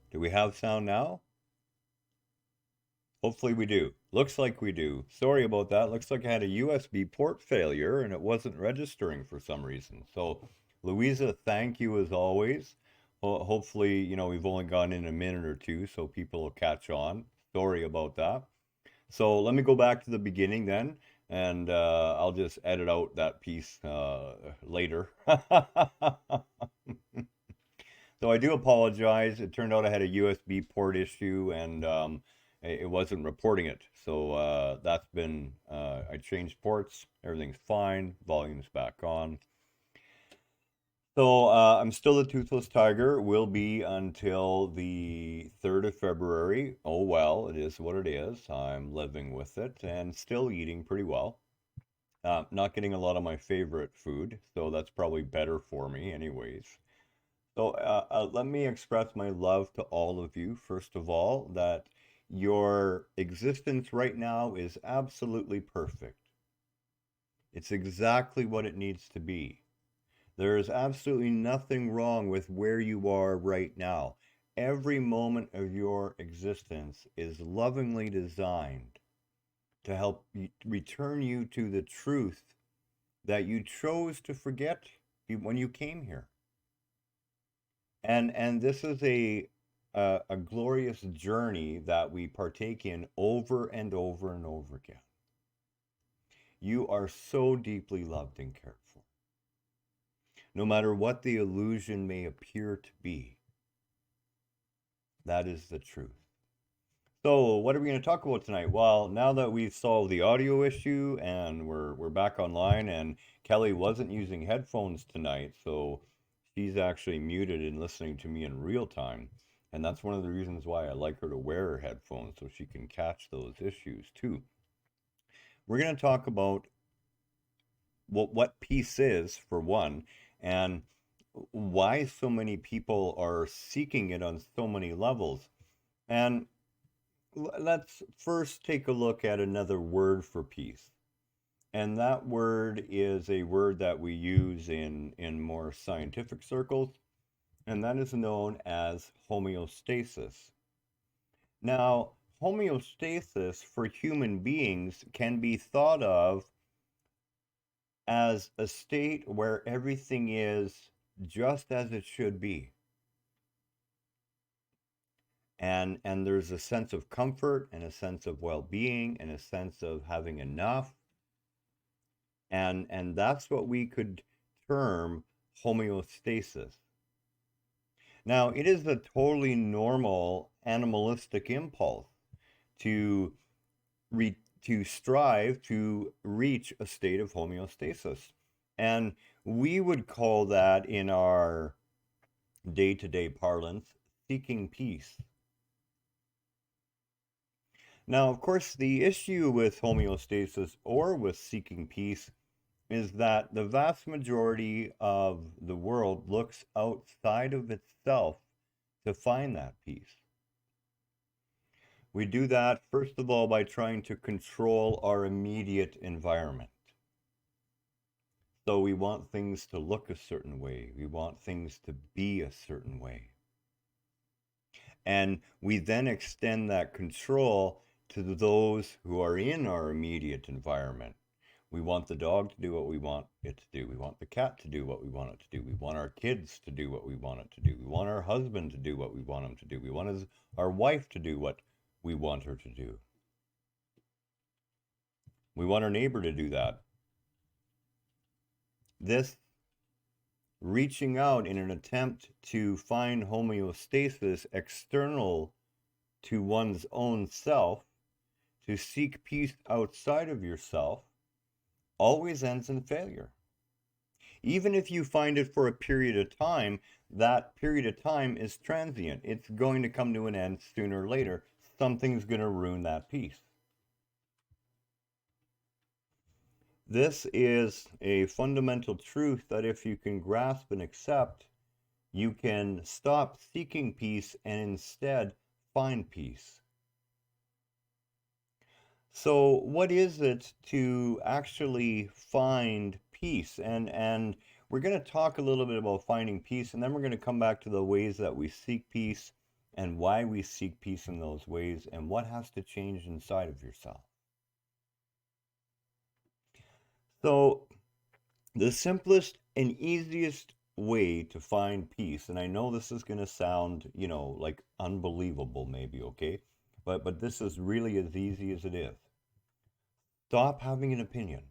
Do we have sound now? Hopefully we do. Looks like we do. Sorry about that. Looks like I had a USB port failure and it wasn't registering for some reason. So, Louisa, thank you as always. Hopefully, we've only gone in a minute or two, so people will catch on. Sorry about that. So let me go back to the beginning then, and I'll just edit out that piece later. So I do apologize. It turned out I had a USB port issue and it wasn't reporting it. So that's been, I changed ports. Everything's fine. Volume's back on. So I'm still the Toothless Tiger. Will be until the 3rd of February. Oh well, it is what it is. I'm living with it and still eating pretty well. Not getting a lot of my favorite food, so that's probably better for me anyways. So let me express my love to all of you, first of all, that your existence right now is absolutely perfect. It's exactly what it needs to be. There is absolutely nothing wrong with where you are right now. Every moment of your existence is lovingly designed to help return you to the truth that you chose to forget when you came here. And this is a glorious journey that we partake in over and over and over again. You are so deeply loved and cared for. No matter what the illusion may appear to be, that is the truth. So, what are we going to talk about tonight? Well, now that we've solved the audio issue and we're back online, and Kelly wasn't using headphones tonight, so she's actually muted and listening to me in real time. And that's one of the reasons why I like her to wear her headphones so she can catch those issues too. We're going to talk about what peace is, for one, and why so many people are seeking it on so many levels. And let's first take a look at another word for peace. And that word is a word that we use in more scientific circles, and that is known as homeostasis. Now, homeostasis for human beings can be thought of as a state where everything is just as it should be. And there's a sense of comfort and a sense of well-being and a sense of having enough. And that's what we could term homeostasis. Now, it is a totally normal animalistic impulse to to strive to reach a state of homeostasis. And we would call that in our day-to-day parlance seeking peace. Now, of course, the issue with homeostasis or with seeking peace is that the vast majority of the world looks outside of itself to find that peace. We do that, first of all, by trying to control our immediate environment. So we want things to look a certain way. We want things to be a certain way. And we then extend that control to those who are in our immediate environment. We want the dog to do what we want it to do. We want the cat to do what we want it to do. We want our kids to do what we want it to do. We want our husband to do what we want him to do. We want our wife to do what we want her to do. We want our neighbor to do that. This reaching out in an attempt to find homeostasis external to one's own self, to seek peace outside of yourself, always ends in failure. Even if you find it for a period of time, that period of time is transient. It's going to come to an end sooner or later. Something's going to ruin that peace. This is a fundamental truth that if you can grasp and accept, you can stop seeking peace and instead find peace. So what is it to actually find peace? And we're going to talk a little bit about finding peace, and then we're going to come back to the ways that we seek peace and why we seek peace in those ways and what has to change inside of yourself. So the simplest and easiest way to find peace, and I know this is going to sound, like unbelievable maybe, okay? But this is really as easy as it is. Stop having an opinion.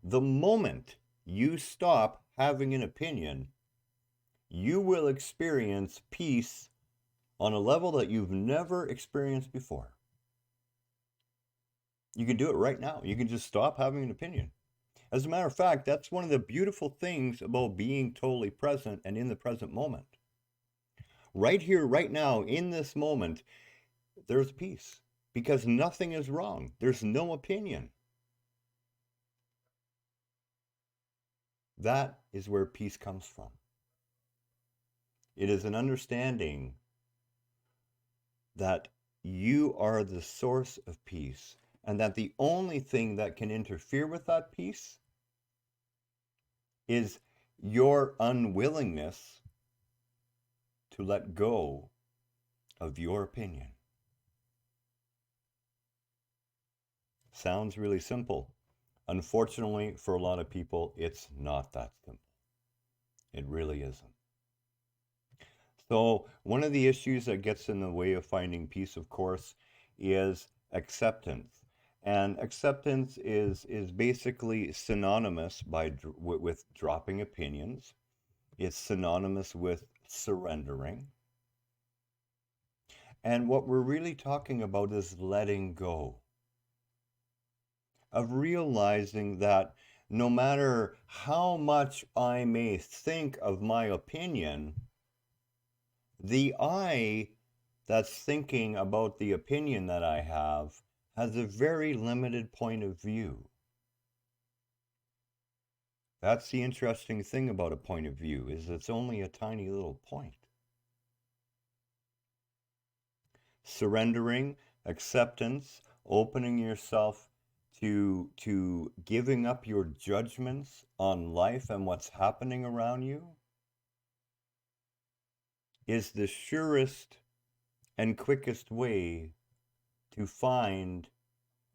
The moment you stop having an opinion, you will experience peace on a level that you've never experienced before. You can do it right now. You can just stop having an opinion. As a matter of fact, that's one of the beautiful things about being totally present and in the present moment. Right here, right now, in this moment, there's peace because nothing is wrong. There's no opinion. That is where peace comes from. It is an understanding that you are the source of peace and that the only thing that can interfere with that peace is your unwillingness to let go of your opinion. Sounds really simple. Unfortunately, for a lot of people, it's not that simple. It really isn't. So one of the issues that gets in the way of finding peace, of course, is acceptance. And acceptance is basically synonymous with dropping opinions. It's synonymous with surrendering. And what we're really talking about is letting go. Of realizing that no matter how much I may think of my opinion, the I that's thinking about the opinion that I have has a very limited point of view. That's the interesting thing about a point of view, is it's only a tiny little point. Surrendering, acceptance, opening yourself to giving up your judgments on life and what's happening around you is the surest and quickest way to find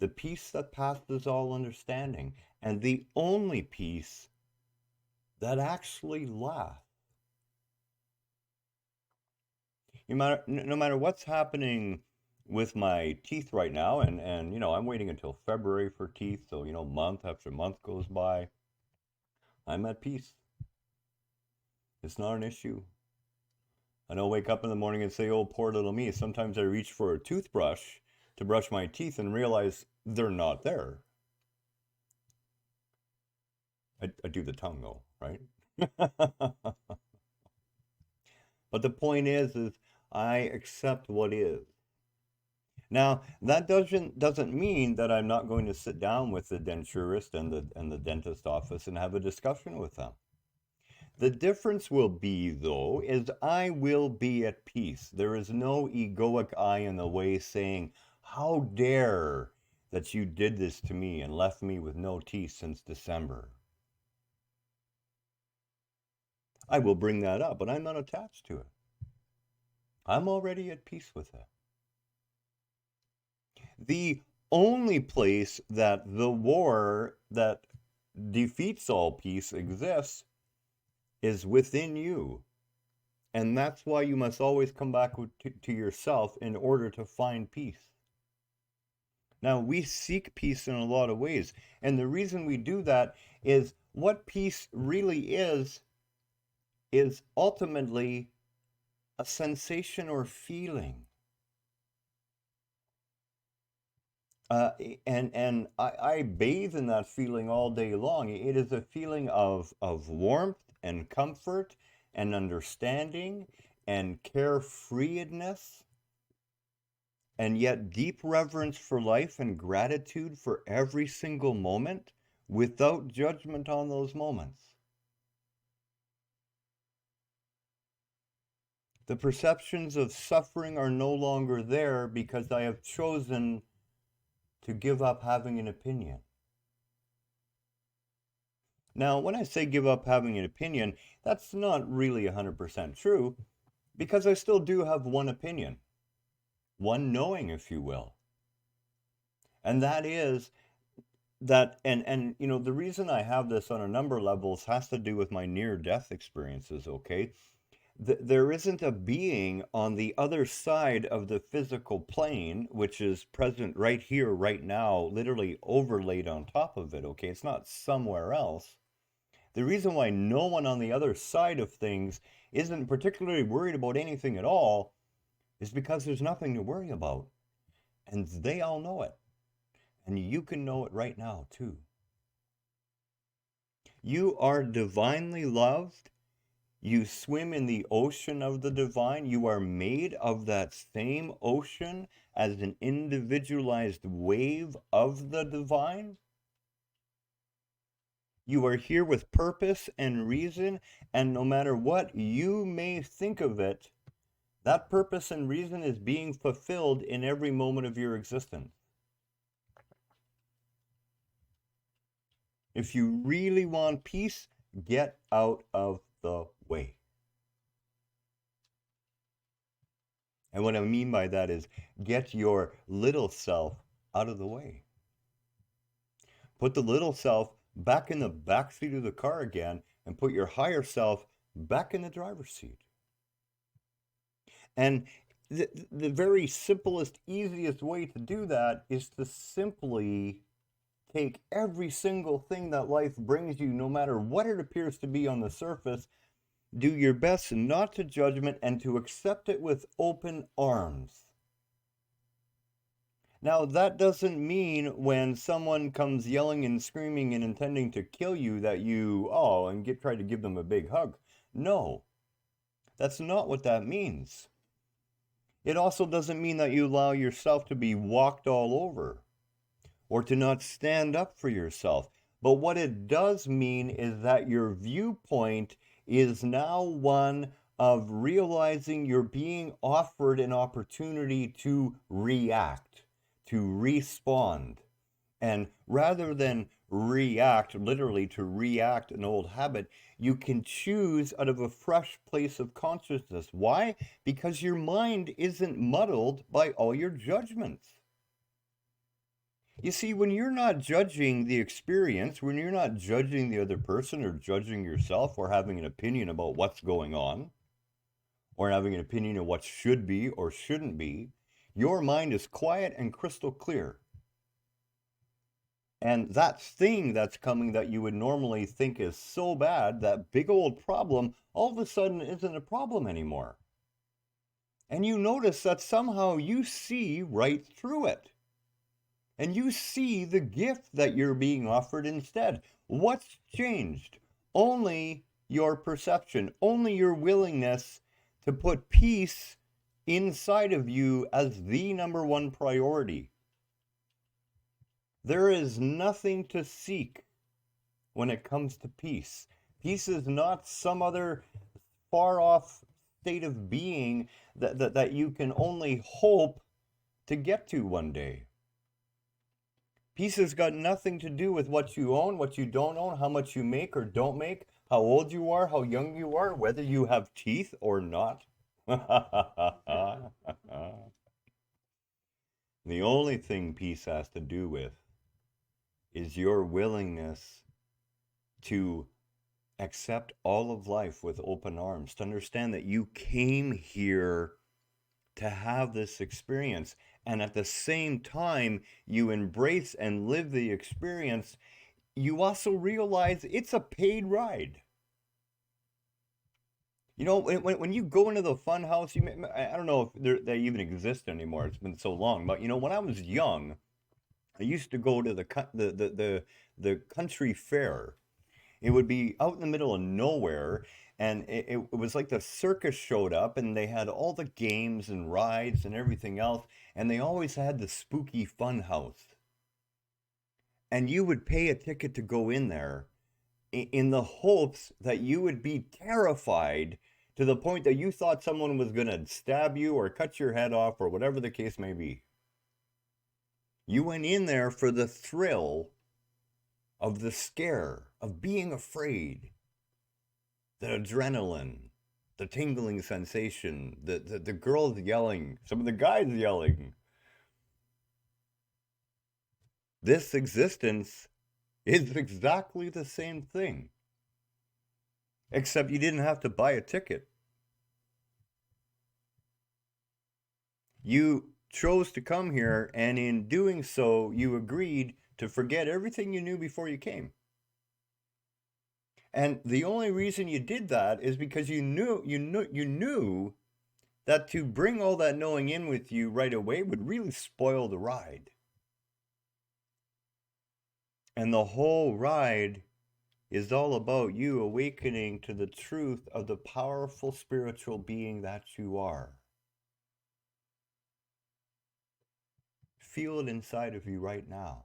the peace that passes all understanding and the only peace that actually lasts. No matter what's happening with my teeth right now, and I'm waiting until February for teeth, so month after month goes by. I'm at peace. It's not an issue. I don't wake up in the morning and say, oh, poor little me. Sometimes I reach for a toothbrush to brush my teeth and realize they're not there. I do the tongue though, right? But the point is I accept what is. Now, that doesn't mean that I'm not going to sit down with the denturist and the dentist office and have a discussion with them. The difference will be, though, is I will be at peace. There is no egoic I in the way saying, how dare that you did this to me and left me with no teeth since December. I will bring that up, but I'm not attached to it. I'm already at peace with it. The only place that the war that defeats all peace exists is within you. And that's why you must always come back to yourself in order to find peace. Now, we seek peace in a lot of ways. And the reason we do that is what peace really is ultimately a sensation or feeling. And I bathe in that feeling all day long. It is a feeling of warmth and comfort and understanding and carefreeness, and yet deep reverence for life and gratitude for every single moment without judgment on those moments. The perceptions of suffering are no longer there because I have chosen to give up having an opinion. Now, when I say give up having an opinion, that's not really 100% true, because I still do have one opinion, one knowing, if you will. And that is that, and the reason I have this on a number of levels has to do with my near-death experiences, okay? There isn't a being on the other side of the physical plane, which is present right here, right now, literally overlaid on top of it, okay? It's not somewhere else. The reason why no one on the other side of things isn't particularly worried about anything at all is because there's nothing to worry about. And they all know it. And you can know it right now, too. You are divinely loved. You swim in the ocean of the divine. You are made of that same ocean as an individualized wave of the divine. You are here with purpose and reason, and no matter what you may think of it, that purpose and reason is being fulfilled in every moment of your existence. If you really want peace, get out of the way. And what I mean by that is get your little self out of the way. Put the little self back in the back seat of the car again and put your higher self back in the driver's seat. And the very simplest, easiest way to do that is to simply take every single thing that life brings you, no matter what it appears to be on the surface, do your best not to judgment and to accept it with open arms. Now, that doesn't mean when someone comes yelling and screaming and intending to kill you that you, try to give them a big hug. No, that's not what that means. It also doesn't mean that you allow yourself to be walked all over or to not stand up for yourself. But what it does mean is that your viewpoint is now one of realizing you're being offered an opportunity to react, to respond. And rather than react, literally to react an old habit, you can choose out of a fresh place of consciousness. Why? Because your mind isn't muddled by all your judgments. You see, when you're not judging the experience, when you're not judging the other person or judging yourself or having an opinion about what's going on or having an opinion of what should be or shouldn't be, Your mind is quiet and crystal clear. And that thing that's coming that you would normally think is so bad, that big old problem, all of a sudden isn't a problem anymore. And you notice that somehow you see right through it. And you see the gift that you're being offered instead. What's changed? Only your perception, only your willingness to put peace inside of you as the number one priority. There is nothing to seek when it comes to peace. Peace is not some other far off state of being that you can only hope to get to one day. Peace has got nothing to do with what you own, what you don't own, how much you make or don't make, how old you are, how young you are, whether you have teeth or not. The only thing peace has to do with is your willingness to accept all of life with open arms, to understand that you came here to have this experience, and at the same time you embrace and live the experience, you also realize it's a paid ride. You know, when you go into the fun house, I don't know if they even exist anymore. It's been so long, but you know, when I was young, I used to go to the country fair. It would be out in the middle of nowhere, and it was like the circus showed up, and they had all the games and rides and everything else, and they always had the spooky fun house. And you would pay a ticket to go in there in the hopes that you would be terrified to the point that you thought someone was going to stab you or cut your head off or whatever the case may be. You went in there for the thrill of the scare, of being afraid, the adrenaline, the tingling sensation, the girls yelling, some of the guys yelling. This existence is exactly the same thing, except you didn't have to buy a ticket. You chose to come here, and in doing so, you agreed to forget everything you knew before you came. And the only reason you did that is because you knew that to bring all that knowing in with you right away would really spoil the ride. And the whole ride is all about you awakening to the truth of the powerful spiritual being that you are. Feel it inside of you right now.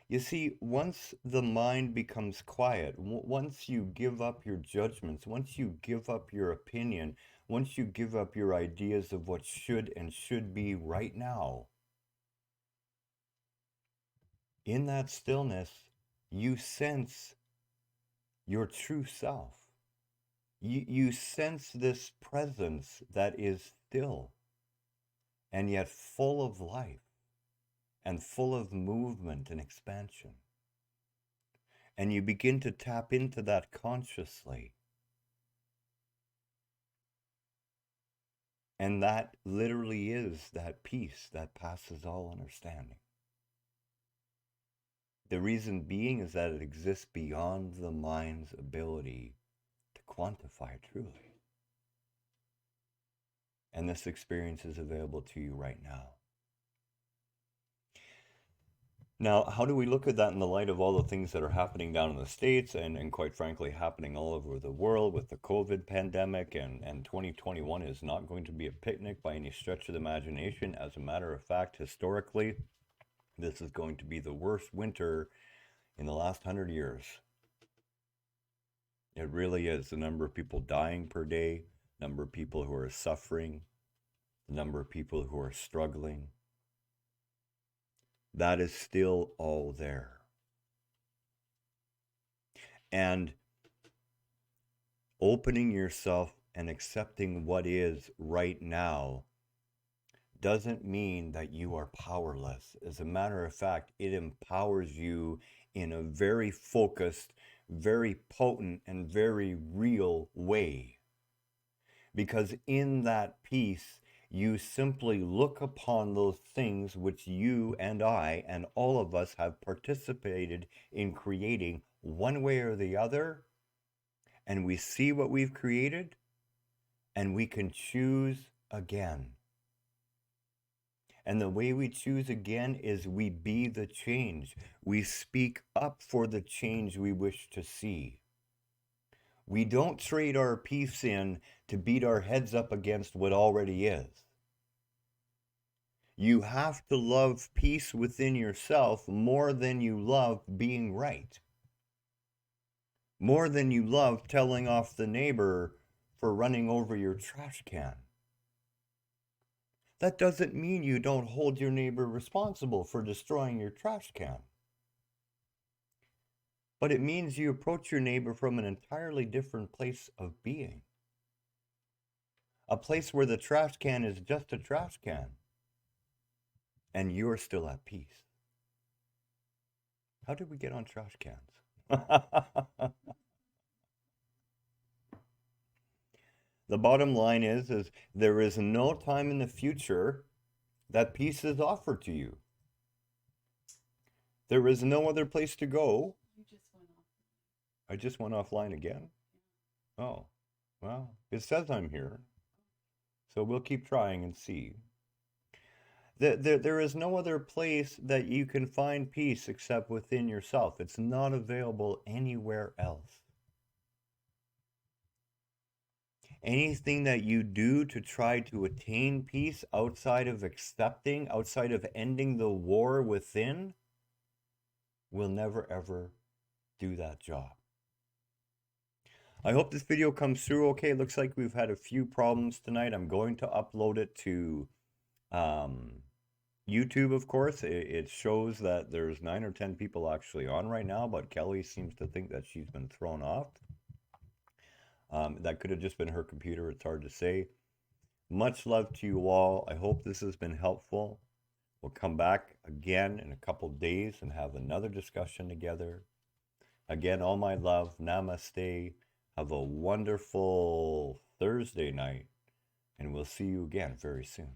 You see, once the mind becomes quiet, once you give up your judgments, once you give up your opinion, once you give up your ideas of what should and should be right now, in that stillness, you sense your true self. You sense this presence that is still and yet full of life and full of movement and expansion. And you begin to tap into that consciously. And that literally is that peace that passes all understanding. The reason being is that it exists beyond the mind's ability to quantify truly. And this experience is available to you right now. Now, how do we look at that in the light of all the things that are happening down in the States and quite frankly happening all over the world with the COVID pandemic, and 2021 is not going to be a picnic by any stretch of the imagination. As a matter of fact, historically, this is going to be the worst winter in the last 100 years. It really is. The number of people dying per day, number of people who are suffering, the number of people who are struggling, that is still all there. And opening yourself and accepting what is right now doesn't mean that you are powerless. As a matter of fact, it empowers you in a very focused, very potent, and very real way. Because in that peace, you simply look upon those things which you and I and all of us have participated in creating one way or the other, and we see what we've created, and we can choose again. And the way we choose again is we be the change. We speak up for the change we wish to see. We don't trade our peace in to beat our heads up against what already is. You have to love peace within yourself more than you love being right. More than you love telling off the neighbor for running over your trash can. That doesn't mean you don't hold your neighbor responsible for destroying your trash can. But it means you approach your neighbor from an entirely different place of being. A place where the trash can is just a trash can. And you're still at peace. How did we get on trash cans? The bottom line is there is no time in the future that peace is offered to you. There is no other place to go. You just went off. I just went offline again. Oh, well, it says I'm here. So we'll keep trying and see. There is no other place that you can find peace except within yourself. It's not available anywhere else. Anything that you do to try to attain peace outside of accepting, outside of ending the war within, will never ever do that job. I hope this video comes through okay. It looks like we've had a few problems tonight. I'm going to upload it to YouTube, of course. It shows that there's 9 or 10 people actually on right now, but Kelly seems to think that she's been thrown off. That could have just been her computer. It's hard to say. Much love to you all. I hope this has been helpful. We'll come back again in a couple days and have another discussion together. Again, all my love. Namaste. Have a wonderful Thursday night, and we'll see you again very soon.